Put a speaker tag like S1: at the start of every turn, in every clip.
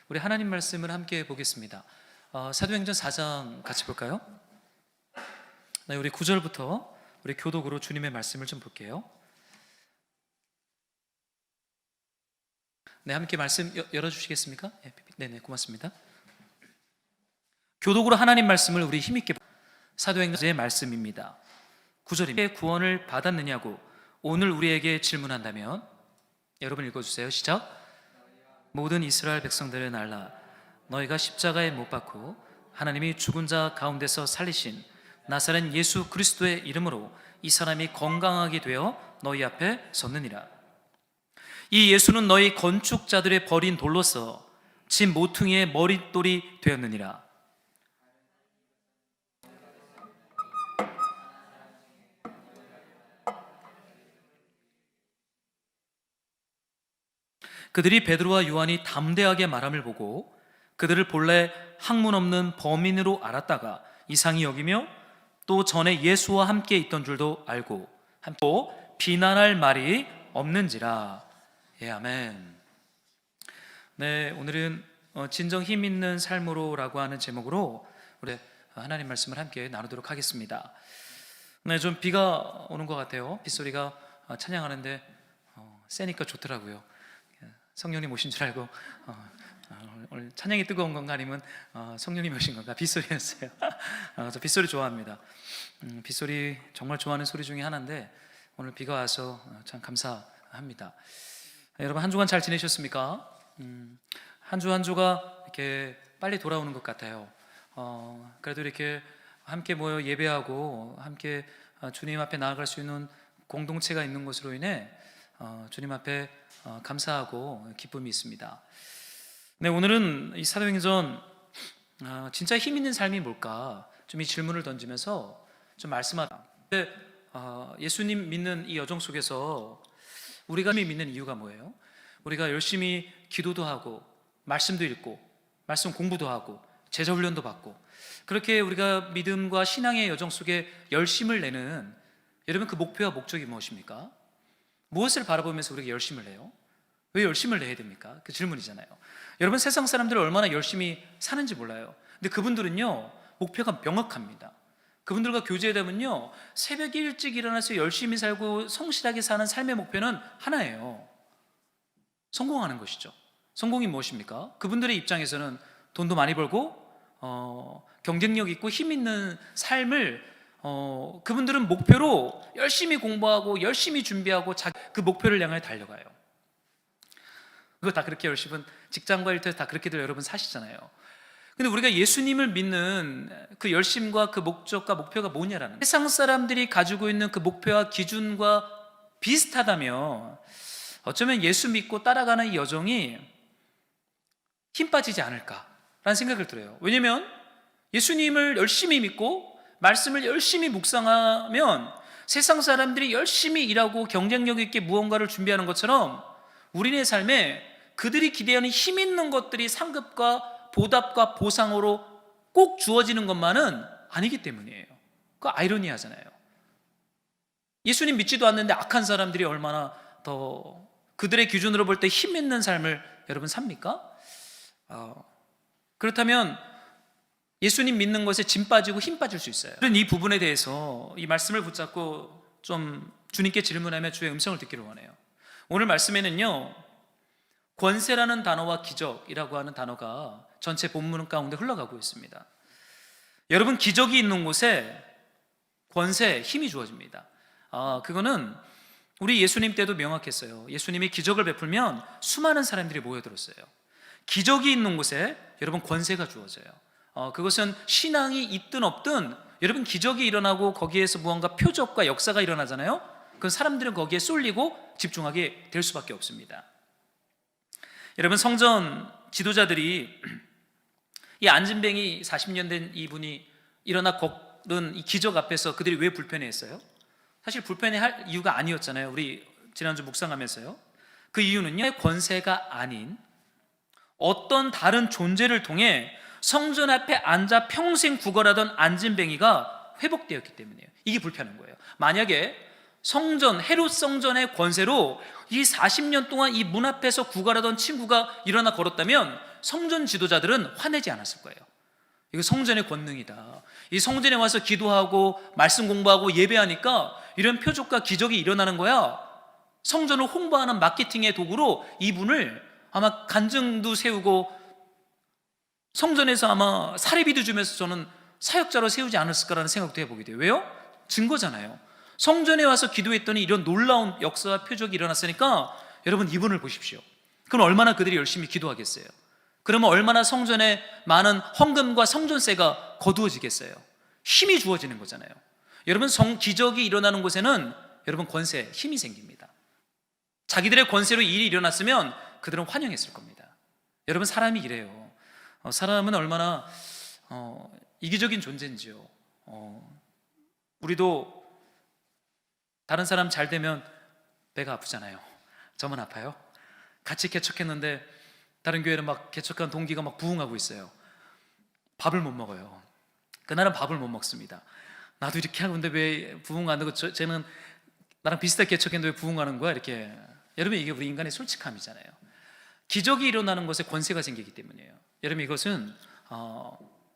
S1: 우리 하나님 말씀을 함께 보겠습니다. 사도행전 4장 같이 볼까요? 네, 우리 9절부터 우리 교독으로 주님의 말씀을 좀 볼게요. 네, 함께 말씀 열어주시겠습니까? 네, 고맙습니다. 교독으로 하나님 말씀을 우리 힘있게 사도행전의 말씀입니다. 9절입니다. 구원을 받았느냐고 오늘 우리에게 질문한다면, 여러분 읽어주세요. 시작. 모든 이스라엘 백성들을 알라. 너희가 십자가에 못 박고 하나님이 죽은 자 가운데서 살리신 나사렛 예수 그리스도의 이름으로 이 사람이 건강하게 되어 너희 앞에 섰느니라. 이 예수는 너희 건축자들의 버린 돌로서 집 모퉁이의 머릿돌이 되었느니라. 그들이 베드로와 요한이 담대하게 말함을 보고 그들을 본래 학문 없는 범인으로 알았다가 이상히 여기며 또 전에 예수와 함께 있던 줄도 알고 또 비난할 말이 없는지라. 예, 아멘. 네, 오늘은 진정 힘 있는 삶으로라고 하는 제목으로 우리 하나님 말씀을 함께 나누도록 하겠습니다. 네, 좀 비가 오는 것 같아요. 빗소리가 찬양하는데 세니까 좋더라고요. 성령님 오신 줄 알고 오늘 찬양이 뜨거운 건가 아니면 성령님 오신 건가 빗소리였어요. 저 빗소리 좋아합니다. 빗소리 정말 좋아하는 소리 중에 하나인데 오늘 비가 와서 참 감사합니다. 여러분 한 주간 잘 지내셨습니까? 한 주 한 주가 이렇게 빨리 돌아오는 것 같아요. 그래도 이렇게 함께 모여 예배하고 함께 주님 앞에 나아갈 수 있는 공동체가 있는 것으로 인해 주님 앞에 감사하고 기쁨이 있습니다. 네, 오늘은 이 사도행전 진짜 힘 있는 삶이 뭘까 좀 이 질문을 던지면서 좀 말씀하다. 예수님 믿는 이 여정 속에서 우리가 믿는 이유가 뭐예요? 우리가 열심히 기도도 하고 말씀도 읽고 말씀 공부도 하고 제자 훈련도 받고 그렇게 우리가 믿음과 신앙의 여정 속에 열심을 내는, 여러분 그 목표와 목적이 무엇입니까? 무엇을 바라보면서 우리가 열심을 내요? 왜 열심을 내야 됩니까? 그 질문이잖아요. 여러분 세상 사람들은 얼마나 열심히 사는지 몰라요. 근데 그분들은요 목표가 명확합니다. 그분들과 교제하면요 새벽에 일찍 일어나서 열심히 살고 성실하게 사는 삶의 목표는 하나예요. 성공하는 것이죠. 성공이 무엇입니까? 그분들의 입장에서는 돈도 많이 벌고 경쟁력 있고 힘 있는 삶을 그분들은 목표로 열심히 공부하고 열심히 준비하고 그 목표를 향해 달려가요. 그거 다 그렇게 열심히 직장과 일터에서 다 그렇게들 여러분 사시잖아요. 근데 우리가 예수님을 믿는 그 열심과 그 목적과 목표가 뭐냐라는, 세상 사람들이 가지고 있는 그 목표와 기준과 비슷하다면 어쩌면 예수 믿고 따라가는 이 여정이 힘 빠지지 않을까라는 생각을 들어요. 왜냐면 예수님을 열심히 믿고 말씀을 열심히 묵상하면 세상 사람들이 열심히 일하고 경쟁력 있게 무언가를 준비하는 것처럼 우리네 삶에 그들이 기대하는 힘 있는 것들이 상급과 보답과 보상으로 꼭 주어지는 것만은 아니기 때문이에요. 그 아이러니하잖아요. 예수님 믿지도 않는데 악한 사람들이 얼마나 더 그들의 기준으로 볼 때 힘 있는 삶을 여러분 삽니까? 그렇다면 예수님 믿는 것에 짐 빠지고 힘 빠질 수 있어요. 이 부분에 대해서 이 말씀을 붙잡고 좀 주님께 질문하며 주의 음성을 듣기를 원해요. 오늘 말씀에는요 권세라는 단어와 기적이라고 하는 단어가 전체 본문 가운데 흘러가고 있습니다. 여러분 기적이 있는 곳에 권세, 힘이 주어집니다. 그거는 우리 예수님 때도 명확했어요. 예수님이 기적을 베풀면 수많은 사람들이 모여들었어요. 기적이 있는 곳에 여러분 권세가 주어져요. 그것은 신앙이 있든 없든 여러분 기적이 일어나고 거기에서 무언가 표적과 역사가 일어나잖아요. 그 사람들은 거기에 쏠리고 집중하게 될 수밖에 없습니다. 여러분 성전 지도자들이 이 안진뱅이 40년 된 이분이 일어나 걸은 이 기적 앞에서 그들이 왜 불편해했어요? 사실 불편해할 이유가 아니었잖아요. 우리 지난주 묵상하면서요. 그 이유는요 권세가 아닌 어떤 다른 존재를 통해 성전 앞에 앉아 평생 구걸하던 안진뱅이가 회복되었기 때문이에요. 이게 불편한 거예요. 만약에 성전, 헤롯 성전의 권세로 이 40년 동안 이 문 앞에서 구걸하던 친구가 일어나 걸었다면 성전 지도자들은 화내지 않았을 거예요. 이거 성전의 권능이다. 이 성전에 와서 기도하고 말씀 공부하고 예배하니까 이런 표적과 기적이 일어나는 거야. 성전을 홍보하는 마케팅의 도구로 이분을 아마 간증도 세우고 성전에서 아마 사례비도 주면서 저는 사역자로 세우지 않았을까라는 생각도 해보게 돼요. 왜요? 증거잖아요. 성전에 와서 기도했더니 이런 놀라운 역사와 표적이 일어났으니까 여러분 이분을 보십시오. 그럼 얼마나 그들이 열심히 기도하겠어요? 그러면 얼마나 성전에 많은 헌금과 성전세가 거두어지겠어요? 힘이 주어지는 거잖아요. 여러분 기적이 일어나는 곳에는 여러분 권세, 힘이 생깁니다. 자기들의 권세로 일이 일어났으면 그들은 환영했을 겁니다. 여러분 사람이 이래요. 사람은 얼마나 이기적인 존재인지요. 우리도 다른 사람 잘 되면 배가 아프잖아요. 저만 아파요. 같이 개척했는데 다른 교회는 막 개척한 동기가 막 부흥하고 있어요. 밥을 못 먹어요. 그날은 밥을 못 먹습니다. 나도 이렇게 하는데 왜 부흥 안 되고 쟤는 나랑 비슷하게 개척했는데 왜 부흥하는 거야? 이렇게. 여러분 이게 우리 인간의 솔직함이잖아요. 기적이 일어나는 것에 권세가 생기기 때문이에요. 여러분 이것은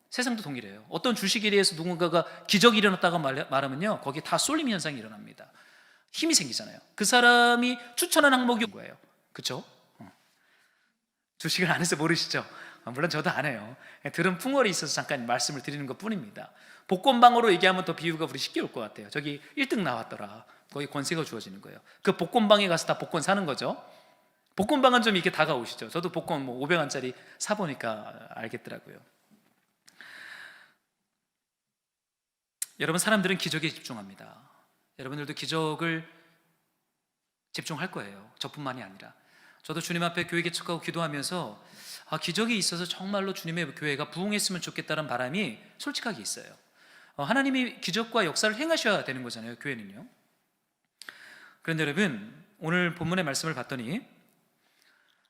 S1: 세상도 동일해요. 어떤 주식에 대해서 누군가가 기적이 일어났다고 말하면요 거기에 다 쏠림 현상이 일어납니다. 힘이 생기잖아요. 그 사람이 추천한 항목이 거예요. 그렇죠? 주식을 안 해서 모르시죠? 물론 저도 안 해요. 들은 풍월이 있어서 잠깐 말씀을 드리는 것 뿐입니다. 복권방으로 얘기하면 더 비유가 우리 쉽게 올 것 같아요. 저기 1등 나왔더라. 거기 권세가 주어지는 거예요. 그 복권방에 가서 다 복권 사는 거죠. 복권방은 좀 이렇게 다가오시죠. 저도 복권 500원짜리 사보니까 알겠더라고요. 여러분 사람들은 기적에 집중합니다. 여러분들도 기적을 집중할 거예요. 저뿐만이 아니라. 저도 주님 앞에 교회 개척하고 기도하면서 기적이 있어서 정말로 주님의 교회가 부흥했으면 좋겠다는 바람이 솔직하게 있어요. 하나님이 기적과 역사를 행하셔야 되는 거잖아요. 교회는요. 그런데 여러분 오늘 본문의 말씀을 봤더니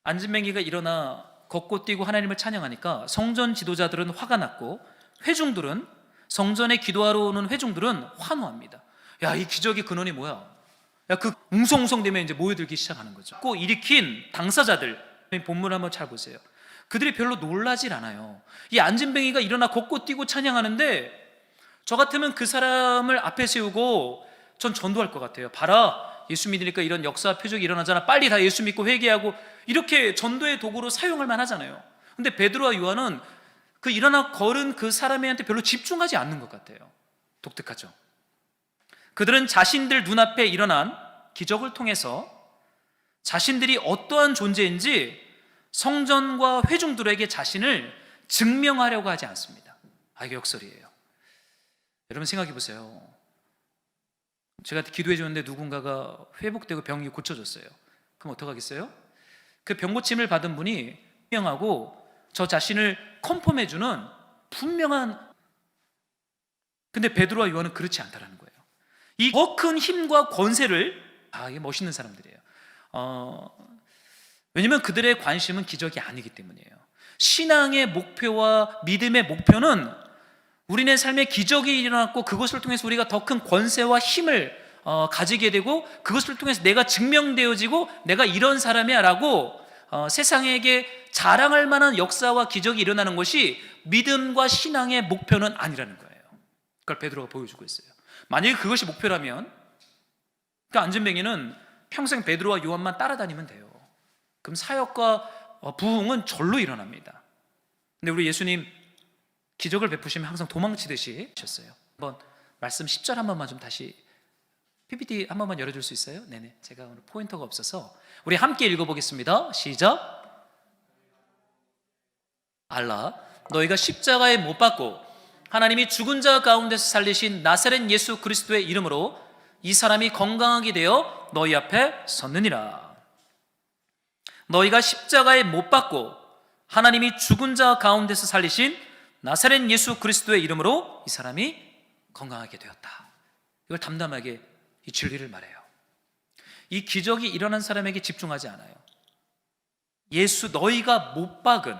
S1: 안진뱅이가 일어나 걷고 뛰고 하나님을 찬양하니까 성전 지도자들은 화가 났고 회중들은 성전에 기도하러 오는 회중들은 환호합니다. 야, 이 기적의 근원이 뭐야? 야, 그 웅성웅성되면 이제 모여들기 시작하는 거죠. 꼭 일으킨 당사자들 본문 한번 잘 보세요. 그들이 별로 놀라질 않아요. 이 안진뱅이가 일어나 걷고 뛰고 찬양하는데 저 같으면 그 사람을 앞에 세우고 전 전도할 것 같아요. 봐라, 예수 믿으니까 이런 역사 표적이 일어나잖아. 빨리 다 예수 믿고 회개하고 이렇게 전도의 도구로 사용할 만하잖아요. 근데 베드로와 요한은 그 일어나 걸은 그 사람한테 별로 집중하지 않는 것 같아요. 독특하죠. 그들은 자신들 눈앞에 일어난 기적을 통해서 자신들이 어떠한 존재인지 성전과 회중들에게 자신을 증명하려고 하지 않습니다. 이게 역설이에요. 여러분 생각해 보세요. 제가 기도해 줬는데 누군가가 회복되고 병이 고쳐졌어요. 그럼 어떡하겠어요? 그 병 고침을 받은 분이 분명하고 저 자신을 컨펌해 주는 분명한, 근데 베드로와 요한은 그렇지 않다라는 거예요. 이 더 큰 힘과 권세를 이게 멋있는 사람들이에요. 왜냐하면 그들의 관심은 기적이 아니기 때문이에요. 신앙의 목표와 믿음의 목표는 우리네 삶에 기적이 일어났고 그것을 통해서 우리가 더 큰 권세와 힘을 가지게 되고 그것을 통해서 내가 증명되어지고 내가 이런 사람이야 라고 세상에게 자랑할 만한 역사와 기적이 일어나는 것이 믿음과 신앙의 목표는 아니라는 거예요. 그걸 베드로가 보여주고 있어요. 만약에 그것이 목표라면 그 안진뱅이는 평생 베드로와 요한만 따라다니면 돼요. 그럼 사역과 부흥은 절로 일어납니다. 근데 우리 예수님 기적을 베푸시면 항상 도망치듯이 하셨어요. 한번 말씀 10절 한 번만 좀 다시 PPT 한 번만 열어줄 수 있어요? 네네. 제가 오늘 포인터가 없어서 우리 함께 읽어보겠습니다. 시작. 알라, 너희가 십자가에 못 박고 하나님이 죽은 자 가운데서 살리신 나사렛 예수 그리스도의 이름으로 이 사람이 건강하게 되어 너희 앞에 섰느니라. 너희가 십자가에 못 박고 하나님이 죽은 자 가운데서 살리신 나사렛 예수 그리스도의 이름으로 이 사람이 건강하게 되었다. 이걸 담담하게 이 진리를 말해요. 이 기적이 일어난 사람에게 집중하지 않아요. 너희가 못 박은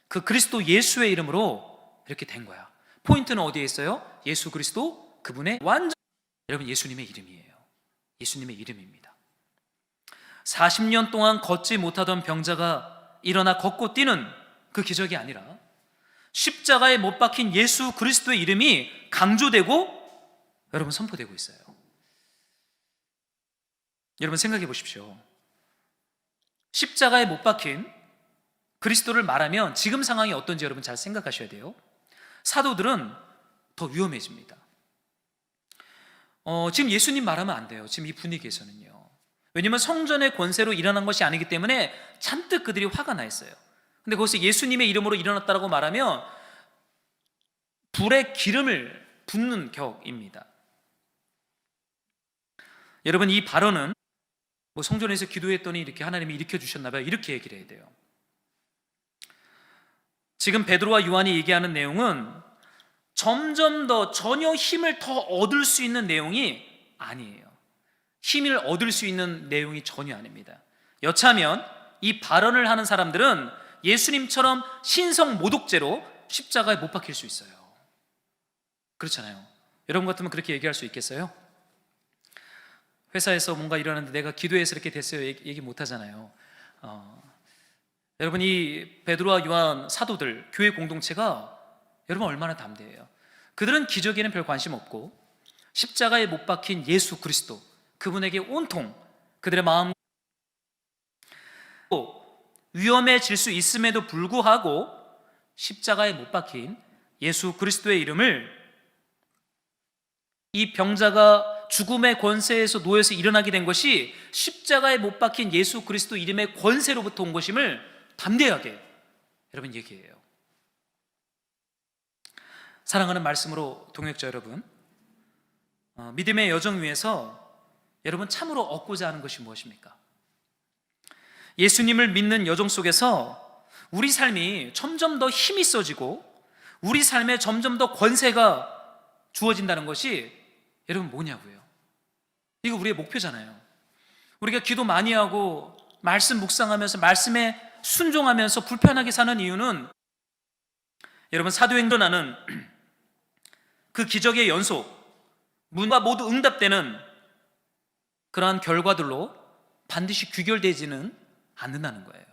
S1: 그 그리스도 예수의 이름으로 이렇게 된 거야. 포인트는 어디에 있어요? 예수 그리스도 그분의 완전, 여러분 예수님의 이름이에요. 예수님의 이름입니다. 40년 동안 걷지 못하던 병자가 일어나 걷고 뛰는 그 기적이 아니라 십자가에 못 박힌 예수 그리스도의 이름이 강조되고 여러분 선포되고 있어요. 여러분 생각해 보십시오. 십자가에 못 박힌 그리스도를 말하면 지금 상황이 어떤지 여러분 잘 생각하셔야 돼요. 사도들은 더 위험해집니다. 지금 예수님 말하면 안 돼요. 지금 이 분위기에서는요. 왜냐하면 성전의 권세로 일어난 것이 아니기 때문에 잔뜩 그들이 화가 나 있어요. 근데 거기서 예수님의 이름으로 일어났다고 말하면 불에 기름을 붓는 격입니다. 여러분, 이 발언은 성전에서 기도했더니 이렇게 하나님이 일으켜 주셨나 봐요, 이렇게 얘기를 해야 돼요. 지금 베드로와 요한이 얘기하는 내용은 점점 더 전혀 힘을 더 얻을 수 있는 내용이 아니에요. 힘을 얻을 수 있는 내용이 전혀 아닙니다. 여차하면 이 발언을 하는 사람들은 예수님처럼 신성 모독죄로 십자가에 못 박힐 수 있어요. 그렇잖아요. 여러분 같으면 그렇게 얘기할 수 있겠어요? 회사에서 뭔가 일어났는데 내가 기도해서 이렇게 됐어요 얘기 못 하잖아요. 여러분, 이 베드로와 요한 사도들, 교회 공동체가 여러분 얼마나 담대해요. 그들은 기적에는 별 관심 없고 십자가에 못 박힌 예수 그리스도, 그분에게 온통 그들의 마음, 위험해질 수 있음에도 불구하고 십자가에 못 박힌 예수 그리스도의 이름을, 이 병자가 죽음의 권세에서 놓여서 일어나게 된 것이 십자가에 못 박힌 예수 그리스도 이름의 권세로부터 온 것임을 담대하게 여러분 얘기해요. 사랑하는 말씀으로 동역자 여러분, 믿음의 여정 위에서 여러분 참으로 얻고자 하는 것이 무엇입니까? 예수님을 믿는 여정 속에서 우리 삶이 점점 더 힘이 있어지고 우리 삶에 점점 더 권세가 주어진다는 것이 여러분 뭐냐고요? 이거 우리의 목표잖아요. 우리가 기도 많이 하고 말씀 묵상하면서 말씀에 순종하면서 불편하게 사는 이유는 여러분 사도행전하는 그 기적의 연속, 문과 모두 응답되는 그러한 결과들로 반드시 귀결되지는 않는다는 거예요.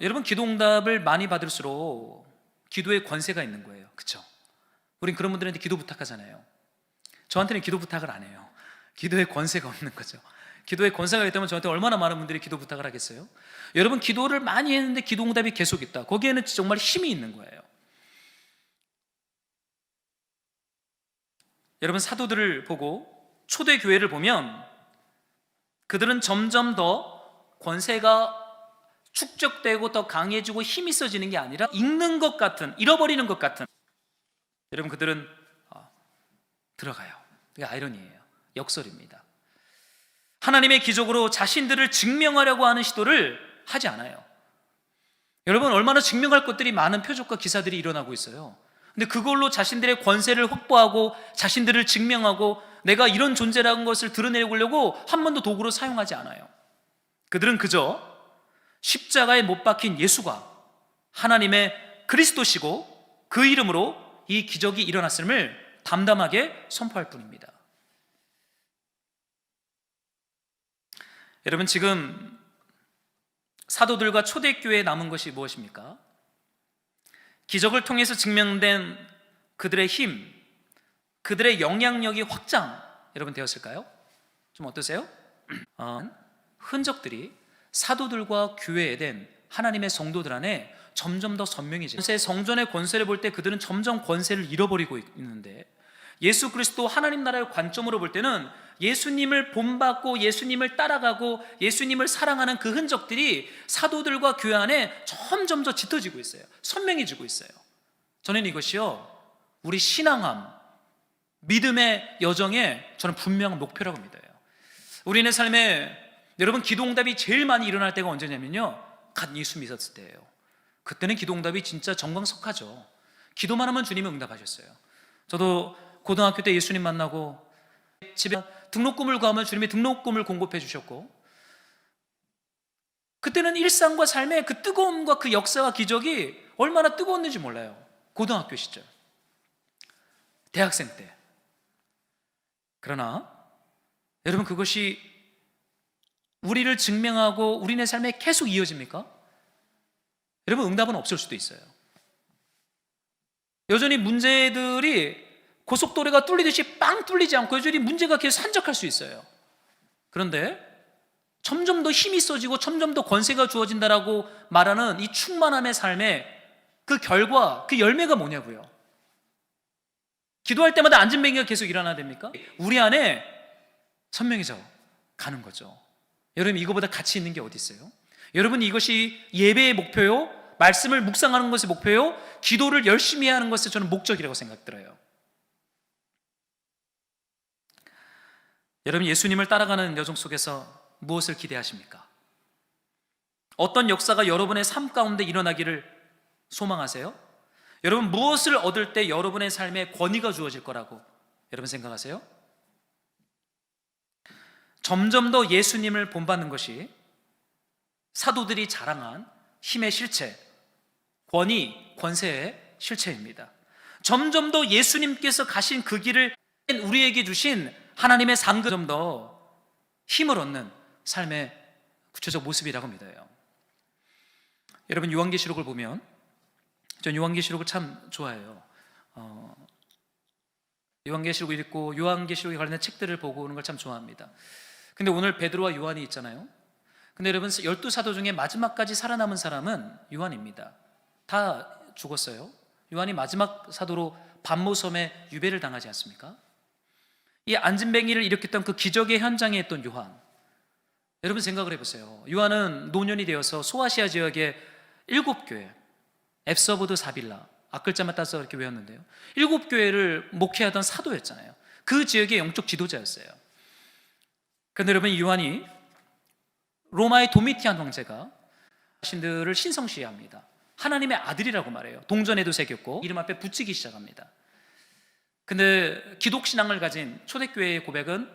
S1: 여러분 기도 응답을 많이 받을수록 기도에 권세가 있는 거예요. 그렇죠? 우린 그런 분들한테 기도 부탁하잖아요. 저한테는 기도 부탁을 안 해요. 기도에 권세가 없는 거죠. 기도에 권세가 있다면 저한테 얼마나 많은 분들이 기도 부탁을 하겠어요? 여러분 기도를 많이 했는데 기도 응답이 계속 있다. 거기에는 정말 힘이 있는 거예요. 여러분 사도들을 보고 초대교회를 보면 그들은 점점 더 권세가 축적되고 더 강해지고 힘이 있어지는 게 아니라 잃는 것 같은, 잃어버리는 것 같은, 여러분 그들은 들어가요. 그게 아이러니예요. 역설입니다. 하나님의 기적으로 자신들을 증명하려고 하는 시도를 하지 않아요. 여러분 얼마나 증명할 것들이 많은 표적과 기사들이 일어나고 있어요. 근데 그걸로 자신들의 권세를 확보하고 자신들을 증명하고 내가 이런 존재라는 것을 드러내려고 한 번도 도구로 사용하지 않아요. 그들은 그저 십자가에 못 박힌 예수가 하나님의 그리스도시고 그 이름으로 이 기적이 일어났음을 담담하게 선포할 뿐입니다. 여러분 지금 사도들과 초대교회에 남은 것이 무엇입니까? 기적을 통해서 증명된 그들의 힘, 그들의 영향력이 확장 여러분 되었을까요? 좀 어떠세요? 흔적들이 사도들과 교회에 된 하나님의 성도들 안에 점점 더 선명해져요. 성전의 권세를 볼 때 그들은 점점 권세를 잃어버리고 있는데 예수 그리스도 하나님 나라의 관점으로 볼 때는 예수님을 본받고 예수님을 따라가고 예수님을 사랑하는 그 흔적들이 사도들과 교회 안에 점점 더 짙어지고 있어요. 선명해지고 있어요. 저는 이것이요 우리 신앙함, 믿음의 여정에 저는 분명한 목표라고 믿어요. 우리네 삶에 여러분 기도응답이 제일 많이 일어날 때가 언제냐면요 갓 예수 믿었을 때예요. 그때는 기도응답이 진짜 정광석하죠. 기도만 하면 주님이 응답하셨어요. 저도 고등학교 때 예수님 만나고 집에 등록금을 구하면 주님이 등록금을 공급해 주셨고, 그때는 일상과 삶의 그 뜨거움과 그 역사와 기적이 얼마나 뜨거웠는지 몰라요. 고등학교 시절, 대학생 때. 그러나 여러분, 그것이 우리를 증명하고 우리네 삶에 계속 이어집니까? 여러분, 응답은 없을 수도 있어요. 여전히 문제들이 고속도로가 뚫리듯이 빵 뚫리지 않고 여전히 문제가 계속 산적할 수 있어요. 그런데 점점 더 힘이 써지고 점점 더 권세가 주어진다라고 말하는 이 충만함의 삶의 그 결과, 그 열매가 뭐냐고요? 기도할 때마다 안진뱅이가 계속 일어나야 됩니까? 우리 안에 선명해져 가는 거죠. 여러분, 이거보다 가치 있는 게 어디 있어요? 여러분, 이것이 예배의 목표요, 말씀을 묵상하는 것의 목표요, 기도를 열심히 하는 것의 저는 목적이라고 생각들어요. 여러분, 예수님을 따라가는 여정 속에서 무엇을 기대하십니까? 어떤 역사가 여러분의 삶 가운데 일어나기를 소망하세요? 여러분, 무엇을 얻을 때 여러분의 삶에 권위가 주어질 거라고 여러분 생각하세요? 점점 더 예수님을 본받는 것이 사도들이 자랑한 힘의 실체, 권위, 권세의 실체입니다. 점점 더 예수님께서 가신 그 길을 우리에게 주신 하나님의 상급, 좀 더 힘을 얻는 삶의 구체적 모습이라고 믿어요. 여러분, 요한계시록을 보면, 전 요한계시록을 참 좋아해요. 요한계시록을 읽고 요한계시록에 관련된 책들을 보고 오는 걸 참 좋아합니다. 근데 오늘 베드로와 요한이 있잖아요. 근데 여러분, 12사도 중에 마지막까지 살아남은 사람은 요한입니다. 다 죽었어요. 요한이 마지막 사도로 반모섬에 유배를 당하지 않습니까? 이 안진뱅이를 일으켰던 그 기적의 현장에 있던 요한, 여러분 생각을 해보세요. 요한은 노년이 되어서 소아시아 지역의 7교회, 앱서보드 사빌라, 앞글자만 따서 이렇게 외웠는데요, 7교회를 목회하던 사도였잖아요. 그 지역의 영적 지도자였어요. 그런데 여러분, 요한이 로마의 도미티안 황제가 신들을 신성시합니다. 하나님의 아들이라고 말해요. 동전에도 새겼고 이름 앞에 붙이기 시작합니다. 근데 기독신앙을 가진 초대교회의 고백은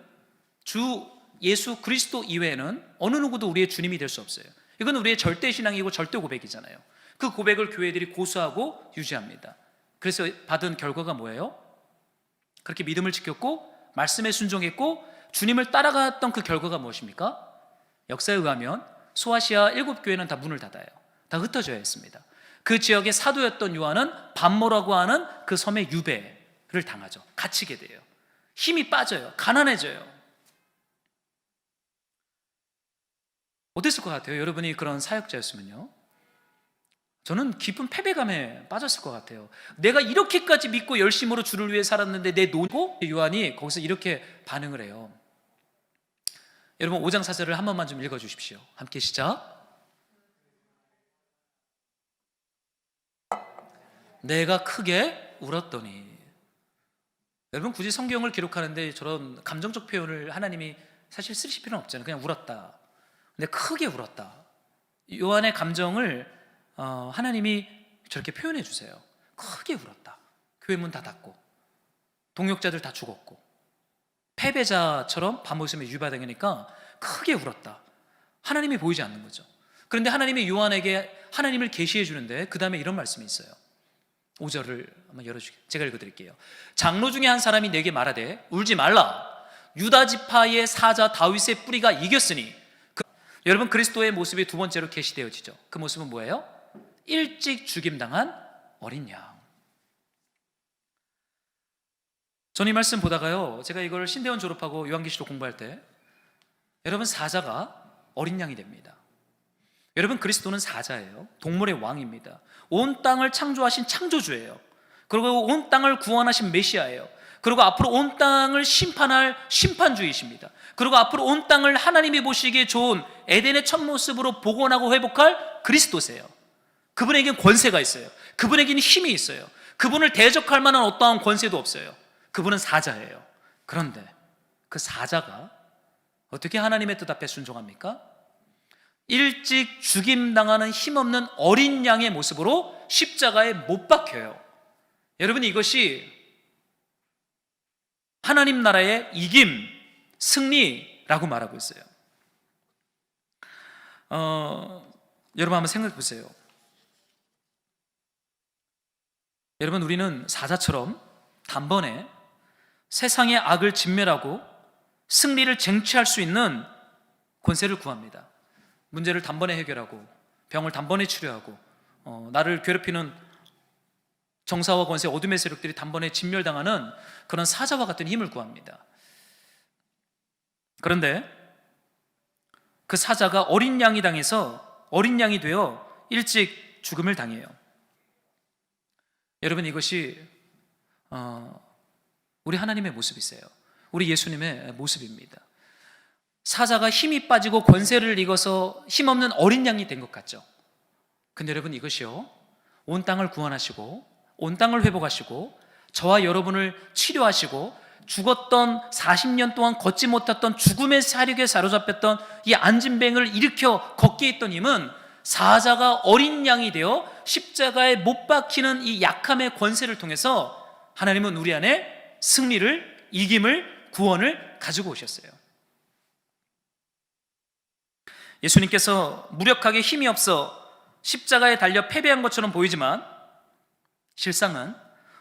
S1: 주 예수 그리스도 이외에는 어느 누구도 우리의 주님이 될 수 없어요. 이건 우리의 절대신앙이고 절대 고백이잖아요. 그 고백을 교회들이 고수하고 유지합니다. 그래서 받은 결과가 뭐예요? 그렇게 믿음을 지켰고 말씀에 순종했고 주님을 따라갔던 그 결과가 무엇입니까? 역사에 의하면 소아시아 7교회는 다 문을 닫아요. 다 흩어져야 했습니다. 그 지역의 사도였던 요한은 반모라고 하는 그 섬의 유배를 당하죠. 갇히게 돼요. 힘이 빠져요. 가난해져요. 어땠을 것 같아요? 여러분이 그런 사역자였으면요. 저는 깊은 패배감에 빠졌을 것 같아요. 내가 이렇게까지 믿고 열심으로 주를 위해 살았는데 내 노고? 요한이 거기서 이렇게 반응을 해요. 여러분, 5장 4절을 한 번만 좀 읽어주십시오. 함께 시작. 내가 크게 울었더니. 여러분, 굳이 성경을 기록하는데 저런 감정적 표현을 하나님이 사실 쓰실 필요는 없잖아요. 그냥 울었다. 근데 크게 울었다. 요한의 감정을 하나님이 저렇게 표현해 주세요. 크게 울었다. 교회 문 다 닫고 동역자들 다 죽었고 패배자처럼 반모섬에 유배당하니까 크게 울었다. 하나님이 보이지 않는 거죠. 그런데 하나님이 요한에게 하나님을 계시해 주는데 그 다음에 이런 말씀이 있어요. 5절을 한번 열어주세요. 제가 읽어드릴게요. 장로 중에 한 사람이 내게 말하되 울지 말라. 유다 지파의 사자 다윗의 뿌리가 이겼으니. 여러분, 그리스도의 모습이 두 번째로 계시되어지죠. 그 모습은 뭐예요? 일찍 죽임당한 어린 양. 저는 이 말씀 보다가요, 제가 이걸 신대원 졸업하고 요한계시록 공부할 때 여러분, 사자가 어린 양이 됩니다. 여러분, 그리스도는 사자예요. 동물의 왕입니다. 온 땅을 창조하신 창조주예요. 그리고 온 땅을 구원하신 메시아예요. 그리고 앞으로 온 땅을 심판할 심판주이십니다. 그리고 앞으로 온 땅을 하나님이 보시기에 좋은 에덴의 첫 모습으로 복원하고 회복할 그리스도세요. 그분에게는 권세가 있어요. 그분에게는 힘이 있어요. 그분을 대적할 만한 어떠한 권세도 없어요. 그분은 사자예요. 그런데 그 사자가 어떻게 하나님의 뜻 앞에 순종합니까? 일찍 죽임당하는 힘없는 어린 양의 모습으로 십자가에 못 박혀요. 여러분, 이것이 하나님 나라의 이김, 승리라고 말하고 있어요. 여러분, 한번 생각해 보세요. 여러분, 우리는 사자처럼 단번에 세상의 악을 진멸하고 승리를 쟁취할 수 있는 권세를 구합니다. 문제를 단번에 해결하고 병을 단번에 치료하고 나를 괴롭히는 정사와 권세, 어둠의 세력들이 단번에 진멸당하는 그런 사자와 같은 힘을 구합니다. 그런데 그 사자가 어린 양이 되어 일찍 죽음을 당해요. 여러분, 이것이 우리 하나님의 모습이세요. 우리 예수님의 모습입니다. 사자가 힘이 빠지고 권세를 잃어서 힘없는 어린 양이 된 것 같죠. 근데 여러분, 이것이요, 온 땅을 구원하시고 온 땅을 회복하시고 저와 여러분을 치료하시고 죽었던 40년 동안 걷지 못했던 죽음의 사륙에 사로잡혔던 이 안진뱅을 일으켜 걷게 했던 힘은 사자가 어린 양이 되어 십자가에 못 박히는 이 약함의 권세를 통해서 하나님은 우리 안에 승리를, 이김을, 구원을 가지고 오셨어요. 예수님께서 무력하게 힘이 없어 십자가에 달려 패배한 것처럼 보이지만 실상은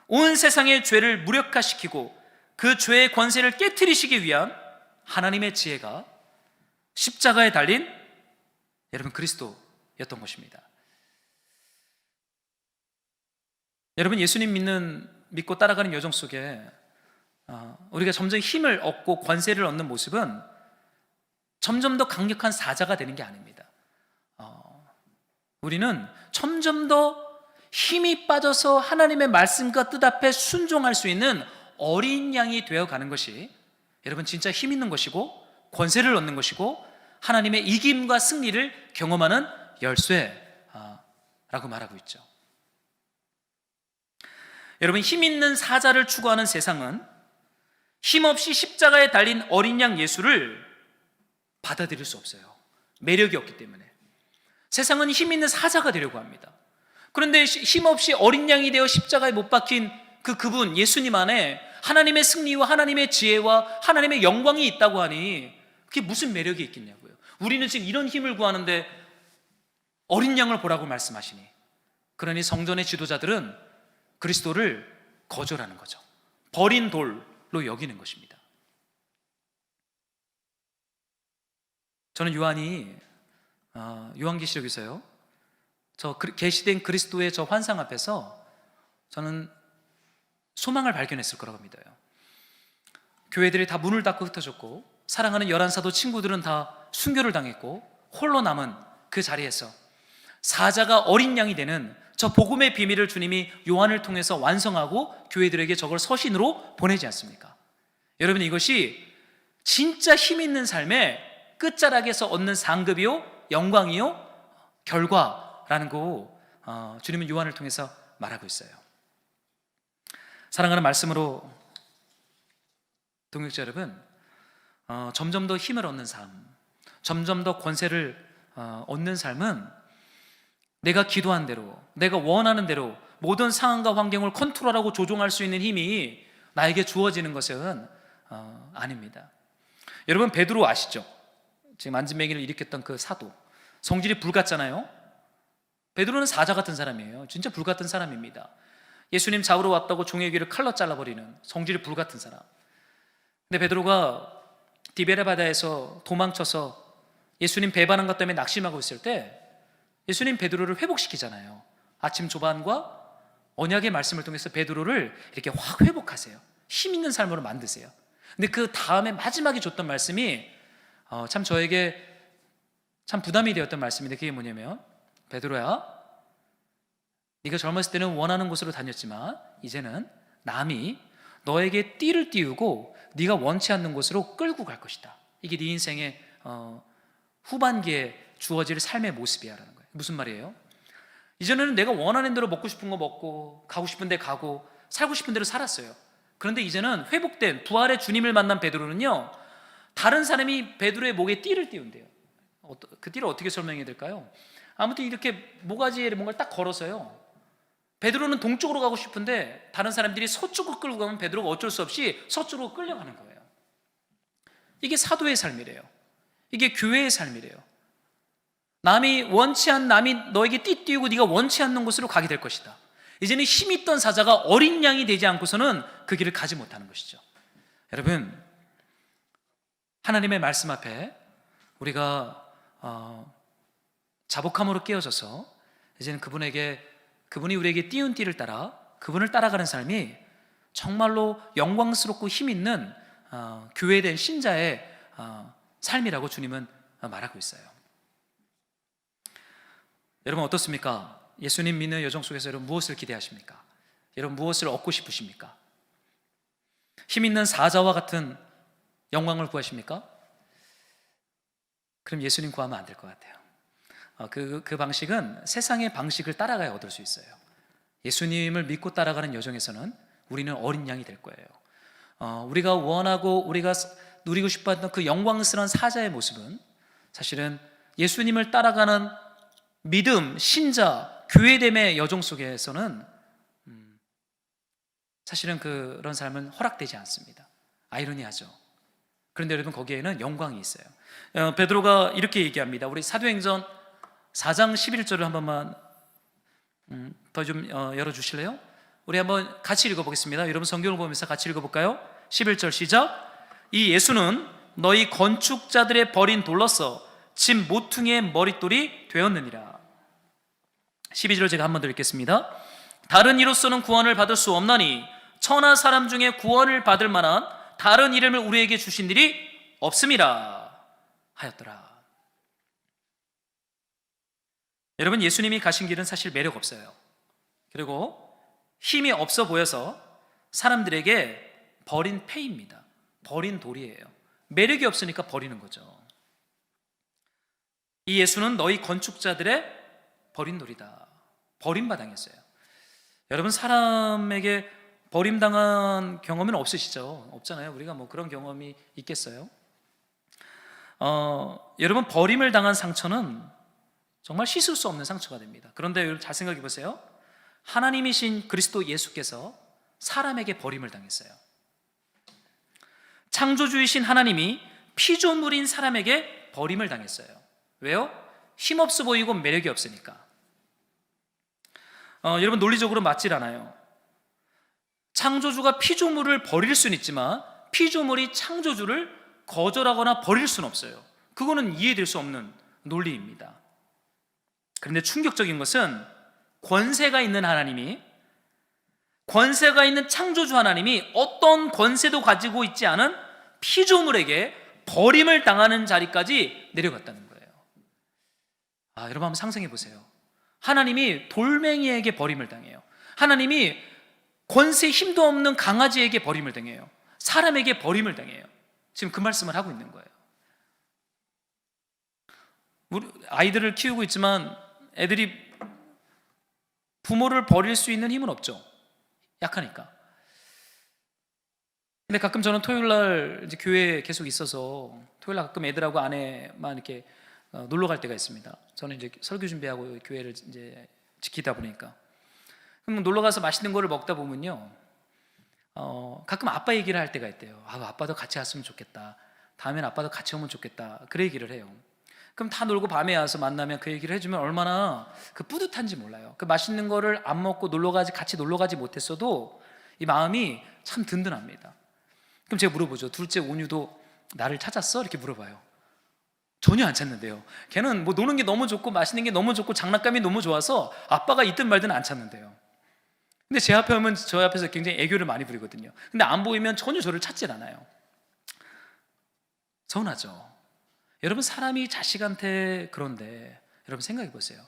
S1: 온 세상의 죄를 무력화시키고 그 죄의 권세를 깨트리시기 위한 하나님의 지혜가 십자가에 달린 여러분 그리스도였던 것입니다. 여러분, 예수님 믿고 따라가는 여정 속에 우리가 점점 힘을 얻고 권세를 얻는 모습은 점점 더 강력한 사자가 되는 게 아닙니다. 우리는 점점 더 힘이 빠져서 하나님의 말씀과 뜻 앞에 순종할 수 있는 어린 양이 되어가는 것이 여러분 진짜 힘 있는 것이고 권세를 얻는 것이고 하나님의 이김과 승리를 경험하는 열쇠라고 말하고 있죠. 여러분, 힘 있는 사자를 추구하는 세상은 힘없이 십자가에 달린 어린 양 예수를 받아들일 수 없어요. 매력이 없기 때문에. 세상은 힘 있는 사자가 되려고 합니다. 그런데 힘없이 어린 양이 되어 십자가에 못 박힌 그분 예수님 안에 하나님의 승리와 하나님의 지혜와 하나님의 영광이 있다고 하니 그게 무슨 매력이 있겠냐고요. 우리는 지금 이런 힘을 구하는데 어린 양을 보라고 말씀하시니, 그러니 성전의 지도자들은 그리스도를 거절하는 거죠. 버린 돌로 여기는 것입니다. 저는 요한계시록에서요, 저 계시된 그리스도의 저 환상 앞에서 저는 소망을 발견했을 거라고 믿어요. 교회들이 다 문을 닫고 흩어졌고 사랑하는 열한 사도 친구들은 다 순교를 당했고 홀로 남은 그 자리에서 사자가 어린 양이 되는 저 복음의 비밀을 주님이 요한을 통해서 완성하고 교회들에게 저걸 서신으로 보내지 않습니까? 여러분, 이것이 진짜 힘 있는 삶의 끝자락에서 얻는 상급이요, 영광이요, 결과라는 거 주님은 요한을 통해서 말하고 있어요. 사랑하는 말씀으로 동역자 여러분, 점점 더 힘을 얻는 삶, 점점 더 권세를 얻는 삶은 내가 기도한 대로, 내가 원하는 대로 모든 상황과 환경을 컨트롤하고 조종할 수 있는 힘이 나에게 주어지는 것은 아닙니다. 여러분, 베드로 아시죠? 지금 안진뱅이를 일으켰던 그 사도, 성질이 불같잖아요. 베드로는 사자 같은 사람이에요. 진짜 불같은 사람입니다. 예수님 잡으러 왔다고 종의 귀를 칼로 잘라버리는 성질이 불같은 사람. 근데 베드로가 디베레 바다에서 도망쳐서 예수님 배반한 것 때문에 낙심하고 있을 때 예수님 베드로를 회복시키잖아요. 아침 조반과 언약의 말씀을 통해서 베드로를 이렇게 확 회복하세요. 힘 있는 삶으로 만드세요. 근데 그 다음에 마지막에 줬던 말씀이 참 저에게 참 부담이 되었던 말씀인데, 그게 뭐냐면, 베드로야, 네가 젊었을 때는 원하는 곳으로 다녔지만 이제는 남이 너에게 띠를 띄우고 네가 원치 않는 곳으로 끌고 갈 것이다. 이게 네 인생의 후반기에 주어질 삶의 모습이야라는 거예요. 무슨 말이에요? 이전에는 내가 원하는 대로 먹고 싶은 거 먹고 가고 싶은 데 가고 살고 싶은 대로 살았어요. 그런데 이제는 회복된 부활의 주님을 만난 베드로는요, 다른 사람이 베드로의 목에 띠를 띄운대요. 그 띠를 어떻게 설명해야 될까요? 아무튼 이렇게 모가지에 뭔가를 딱 걸어서요, 베드로는 동쪽으로 가고 싶은데 다른 사람들이 서쪽으로 끌고 가면 베드로가 어쩔 수 없이 서쪽으로 끌려가는 거예요. 이게 사도의 삶이래요. 이게 교회의 삶이래요. 남이 너에게 띠 띄우고 네가 원치 않는 곳으로 가게 될 것이다. 이제는 힘 있던 사자가 어린 양이 되지 않고서는 그 길을 가지 못하는 것이죠. 여러분, 하나님의 말씀 앞에 우리가 자복함으로 깨어져서 이제는 그분이 우리에게 띄운 띠를 따라 그분을 따라가는 삶이 정말로 영광스럽고 힘 있는 교회된 신자의 삶이라고 주님은 말하고 있어요. 여러분 어떻습니까? 예수님 믿는 여정 속에서 여러분 무엇을 기대하십니까? 여러분 무엇을 얻고 싶으십니까? 힘 있는 사자와 같은 영광을 구하십니까? 그럼 예수님 구하면 안 될 것 같아요. 그 방식은 세상의 방식을 따라가야 얻을 수 있어요. 예수님을 믿고 따라가는 여정에서는 우리는 어린 양이 될 거예요. 우리가 원하고 우리가 누리고 싶어했던 그 영광스러운 사자의 모습은 사실은 예수님을 따라가는 믿음, 신자, 교회됨의 여정 속에서는 사실은 그런 삶은 허락되지 않습니다. 아이러니하죠. 그런데 여러분 거기에는 영광이 있어요. 베드로가 이렇게 얘기합니다. 우리 사도행전 4장 11절을 한 번만 더 좀 열어주실래요? 우리 한번 같이 읽어보겠습니다. 여러분 성경을 보면서 같이 읽어볼까요? 11절 시작. 이 예수는 너희 건축자들의 버린 돌로서 집 모퉁이의 머릿돌이 되었느니라. 12절 제가 한번 더 읽겠습니다. 다른 이로서는 구원을 받을 수 없나니 천하 사람 중에 구원을 받을 만한 다른 이름을 우리에게 주신 일이 없음이라 하였더라. 여러분 예수님이 가신 길은 사실 매력 없어요. 그리고 힘이 없어 보여서 사람들에게 버린 패입니다. 버린 돌이에요. 매력이 없으니까 버리는 거죠. 이 예수는 너희 건축자들의 버린 돌이다. 버림받았어요. 여러분 사람에게 버림당한 경험은 없으시죠? 없잖아요. 우리가 뭐 그런 경험이 있겠어요? 여러분 버림을 당한 상처는 정말 씻을 수 없는 상처가 됩니다. 그런데 여러분 잘 생각해 보세요. 하나님이신 그리스도 예수께서 사람에게 버림을 당했어요. 창조주이신 하나님이 피조물인 사람에게 버림을 당했어요. 왜요? 힘없어 보이고 매력이 없으니까. 여러분 논리적으로 맞질 않아요. 창조주가 피조물을 버릴 수는 있지만 피조물이 창조주를 거절하거나 버릴 수는 없어요. 그거는 이해될 수 없는 논리입니다. 그런데 충격적인 것은 권세가 있는 하나님이, 권세가 있는 창조주 하나님이 어떤 권세도 가지고 있지 않은 피조물에게 버림을 당하는 자리까지 내려갔다는 거예요. 여러분 한번 상상해 보세요. 하나님이 돌멩이에게 버림을 당해요. 하나님이 권세 힘도 없는 강아지에게 버림을 당해요. 사람에게 버림을 당해요. 지금 그 말씀을 하고 있는 거예요. 우리 아이들을 키우고 있지만 애들이 부모를 버릴 수 있는 힘은 없죠. 약하니까. 근데 가끔 저는 토요일날 이제 교회에 계속 있어서 토요일날 가끔 애들하고 아내만 이렇게 놀러 갈 때가 있습니다. 저는 이제 설교 준비하고 교회를 이제 지키다 보니까. 그럼 놀러 가서 맛있는 거를 먹다 보면요, 가끔 아빠 얘기를 할 때가 있대요. 아빠도 같이 왔으면 좋겠다. 다음엔 아빠도 같이 오면 좋겠다. 그런 얘기를 해요. 그럼 다 놀고 밤에 와서 만나면 그 얘기를 해주면 얼마나 그 뿌듯한지 몰라요. 그 맛있는 거를 안 먹고 같이 놀러 가지 못했어도 이 마음이 참 든든합니다. 그럼 제가 물어보죠. 둘째 온유도 나를 찾았어? 이렇게 물어봐요. 전혀 안 찾는데요. 걔는 뭐 노는 게 너무 좋고 맛있는 게 너무 좋고 장난감이 너무 좋아서 아빠가 있든 말든 안 찾는데요. 근데 제 앞에 오면 저 앞에서 굉장히 애교를 많이 부리거든요. 근데 안 보이면 전혀 저를 찾질 않아요. 서운하죠. 여러분 사람이 자식한테 그런데 여러분 생각해 보세요.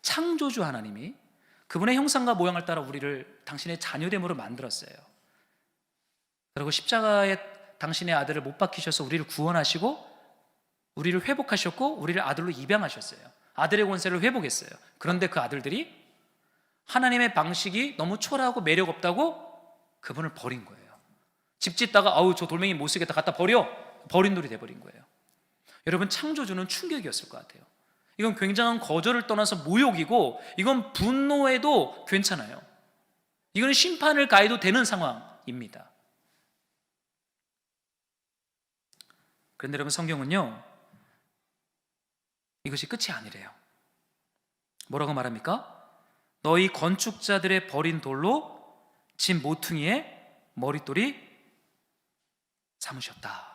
S1: 창조주 하나님이 그분의 형상과 모양을 따라 우리를 당신의 자녀됨으로 만들었어요. 그리고 십자가에 당신의 아들을 못 박히셔서 우리를 구원하시고 우리를 회복하셨고 우리를 아들로 입양하셨어요. 아들의 권세를 회복했어요. 그런데 그 아들들이 하나님의 방식이 너무 초라하고 매력 없다고 그분을 버린 거예요. 집 짓다가 저 돌멩이 못 쓰겠다 갖다 버린 돌이 돼버린 거예요. 여러분 창조주는 충격이었을 것 같아요. 이건 굉장한 거절을 떠나서 모욕이고 이건 분노해도 괜찮아요. 이건 심판을 가해도 되는 상황입니다. 그런데 여러분 성경은요 이것이 끝이 아니래요. 뭐라고 말합니까? 너희 건축자들의 버린 돌로 집 모퉁이의 머릿돌이 삼으셨다.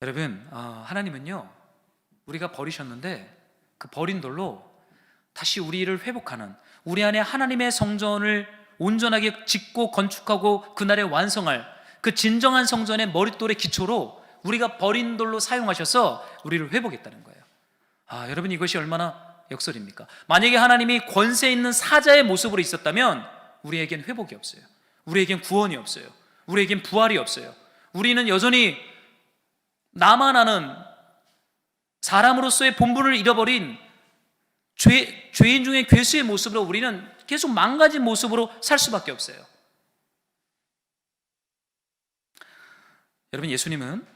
S1: 여러분, 하나님은요, 우리가 버리셨는데 그 버린 돌로 다시 우리를 회복하는, 우리 안에 하나님의 성전을 온전하게 짓고 건축하고 그날에 완성할 그 진정한 성전의 머릿돌의 기초로 우리가 버린 돌로 사용하셔서 우리를 회복했다는 거예요. 여러분, 이것이 얼마나 역설입니까? 만약에 하나님이 권세 있는 사자의 모습으로 있었다면 우리에겐 회복이 없어요. 우리에겐 구원이 없어요. 우리에겐 부활이 없어요. 우리는 여전히 나만 아는 사람으로서의 본분을 잃어버린 죄인 중에 괴수의 모습으로 우리는 계속 망가진 모습으로 살 수밖에 없어요. 여러분, 예수님은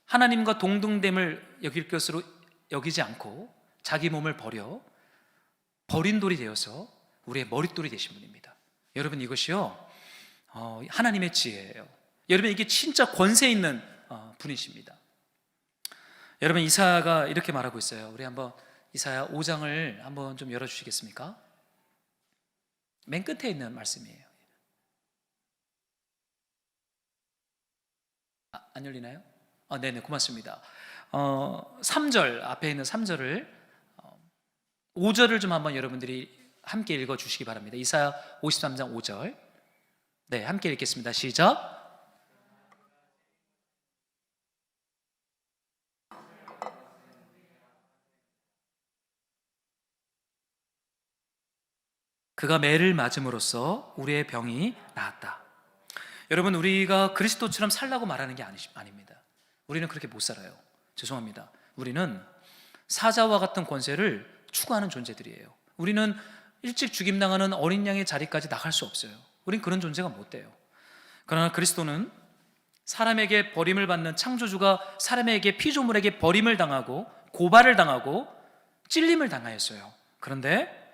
S1: 하나님과 동등됨을 여길 것으로 여기지 않고 자기 몸을 버린 돌이 되어서 우리의 머릿돌이 되신 분입니다. 여러분, 이것이요, 하나님의 지혜예요. 여러분, 이게 진짜 권세 있는 분이십니다. 여러분, 이사야가 이렇게 말하고 있어요. 우리 한번 이사야 5장을 한번 좀 열어주시겠습니까? 맨 끝에 있는 말씀이에요. 안 열리나요? 네네, 고맙습니다. 3절, 앞에 있는 3절을 5절을 좀 한번 여러분들이 함께 읽어주시기 바랍니다. 이사야 53장 5절. 네, 함께 읽겠습니다. 시작. 그가 매를 맞음으로써 우리의 병이 나았다. 여러분, 우리가 그리스도처럼 살라고 말하는 게 아닙니다. 우리는 그렇게 못 살아요. 죄송합니다. 우리는 사자와 같은 권세를 추구하는 존재들이에요. 우리는 일찍 죽임당하는 어린 양의 자리까지 나갈 수 없어요. 우린 그런 존재가 못 돼요. 그러나 그리스도는 사람에게 버림을 받는 창조주가 사람에게, 피조물에게 버림을 당하고 고발을 당하고 찔림을 당하였어요. 그런데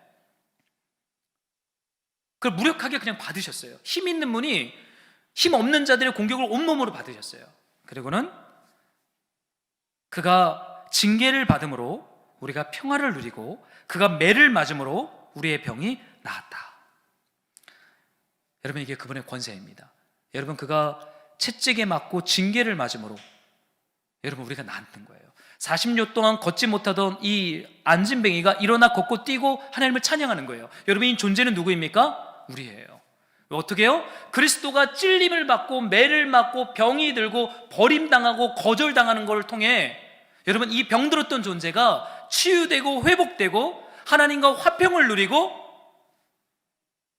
S1: 그걸 무력하게 그냥 받으셨어요. 힘 있는 분이 힘 없는 자들의 공격을 온몸으로 받으셨어요. 그리고는 그가 징계를 받음으로 우리가 평화를 누리고 그가 매를 맞음으로 우리의 병이 나았다. 여러분, 이게 그분의 권세입니다. 여러분, 그가 채찍에 맞고 징계를 맞음으로 여러분, 우리가 나았던 거예요. 40년 동안 걷지 못하던 이 안진뱅이가 일어나 걷고 뛰고 하나님을 찬양하는 거예요. 여러분, 이 존재는 누구입니까? 우리예요. 어떻게 해요? 그리스도가 찔림을 받고 매를 맞고 병이 들고 버림당하고 거절당하는 것을 통해 여러분, 이 병들었던 존재가 치유되고 회복되고 하나님과 화평을 누리고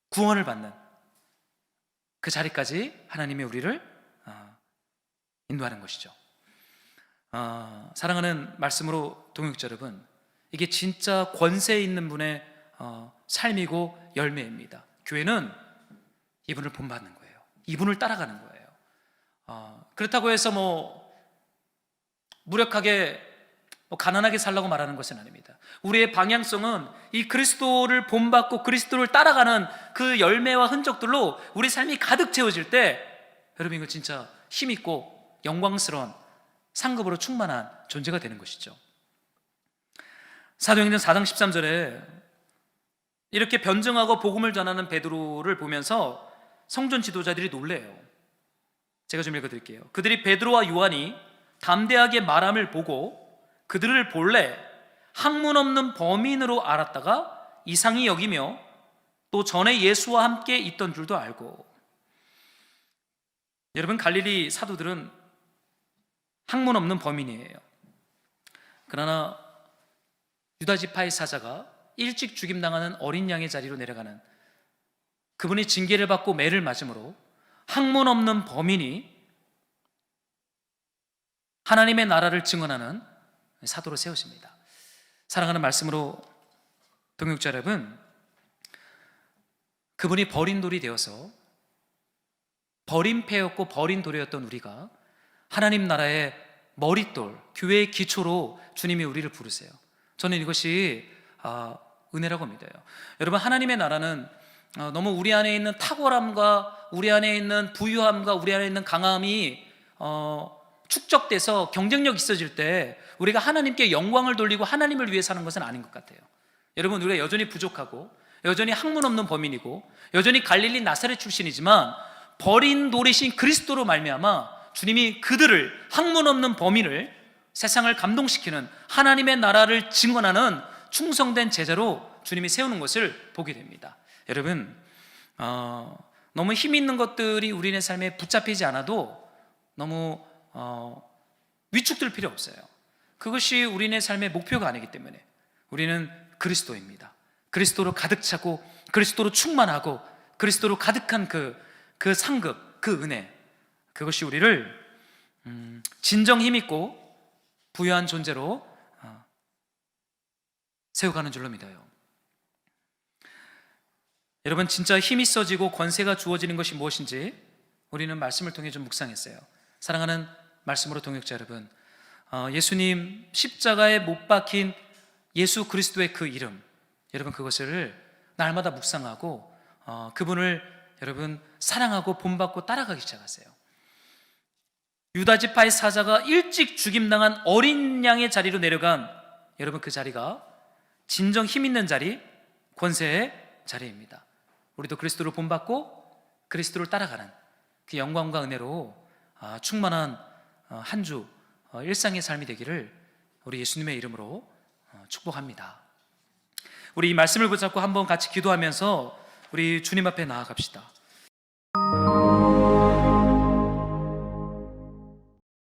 S1: 구원을 받는 그 자리까지 하나님이 우리를 인도하는 것이죠. 사랑하는 말씀으로 동역자 여러분, 이게 진짜 권세 있는 분의 삶이고 열매입니다. 교회는 이분을 본받는 거예요. 이분을 따라가는 거예요. 그렇다고 해서 무력하게 가난하게 살라고 말하는 것은 아닙니다. 우리의 방향성은 이 그리스도를 본받고 그리스도를 따라가는 그 열매와 흔적들로 우리 삶이 가득 채워질 때 여러분, 이거 진짜 힘있고 영광스러운 상급으로 충만한 존재가 되는 것이죠. 사도행전 4장 13절에 이렇게 변증하고 복음을 전하는 베드로를 보면서 성전 지도자들이 놀래요. 제가 좀 읽어드릴게요. 그들이 베드로와 요한이 담대하게 말함을 보고 그들을 본래 학문 없는 범인으로 알았다가 이상히 여기며 또 전에 예수와 함께 있던 줄도 알고. 여러분, 갈릴리 사도들은 학문 없는 범인이에요. 그러나 유다 지파의 사자가 일찍 죽임당하는 어린 양의 자리로 내려가는 그분이 징계를 받고 매를 맞음으로 학문 없는 범인이 하나님의 나라를 증언하는 사도로 세우십니다. 사랑하는 말씀으로 동역자 여러분, 그분이 버린 돌이 되어서 버림패였고 버린 돌이었던 우리가 하나님 나라의 머릿돌, 교회의 기초로 주님이 우리를 부르세요. 저는 이것이 은혜라고 믿어요. 여러분, 하나님의 나라는 너무 우리 안에 있는 탁월함과 우리 안에 있는 부유함과 우리 안에 있는 강함이 축적돼서 경쟁력 있어질 때 우리가 하나님께 영광을 돌리고 하나님을 위해 사는 것은 아닌 것 같아요. 여러분, 우리가 여전히 부족하고 여전히 학문 없는 범인이고 여전히 갈릴리 나사렛 출신이지만 버린 돌이신 그리스도로 말미암아 주님이 그들을, 학문 없는 범인을 세상을 감동시키는 하나님의 나라를 증언하는 충성된 제자로 주님이 세우는 것을 보게 됩니다. 여러분, 너무 힘 있는 것들이 우리의 삶에 붙잡히지 않아도 너무 위축될 필요 없어요. 그것이 우리의 삶의 목표가 아니기 때문에 우리는 그리스도입니다. 그리스도로 가득 차고 그리스도로 충만하고 그리스도로 가득한 그 상급, 그 은혜, 그것이 우리를 진정 힘있고 부유한 존재로 세워가는 줄로 믿어요. 여러분, 진짜 힘이 있어지고 권세가 주어지는 것이 무엇인지 우리는 말씀을 통해 좀 묵상했어요. 사랑하는 말씀으로 동역자 여러분, 예수님 십자가에 못 박힌 예수 그리스도의 그 이름, 여러분 그것을 날마다 묵상하고 그분을 여러분 사랑하고 본받고 따라가기 시작하세요. 유다지파의 사자가 일찍 죽임당한 어린 양의 자리로 내려간 여러분 그 자리가 진정 힘 있는 자리, 권세의 자리입니다. 우리도 그리스도를 본받고 그리스도를 따라가는 그 영광과 은혜로 충만한 한 주 일상의 삶이 되기를 우리 예수님의 이름으로 축복합니다. 우리 이 말씀을 붙잡고 한번 같이 기도하면서 우리 주님 앞에 나아갑시다.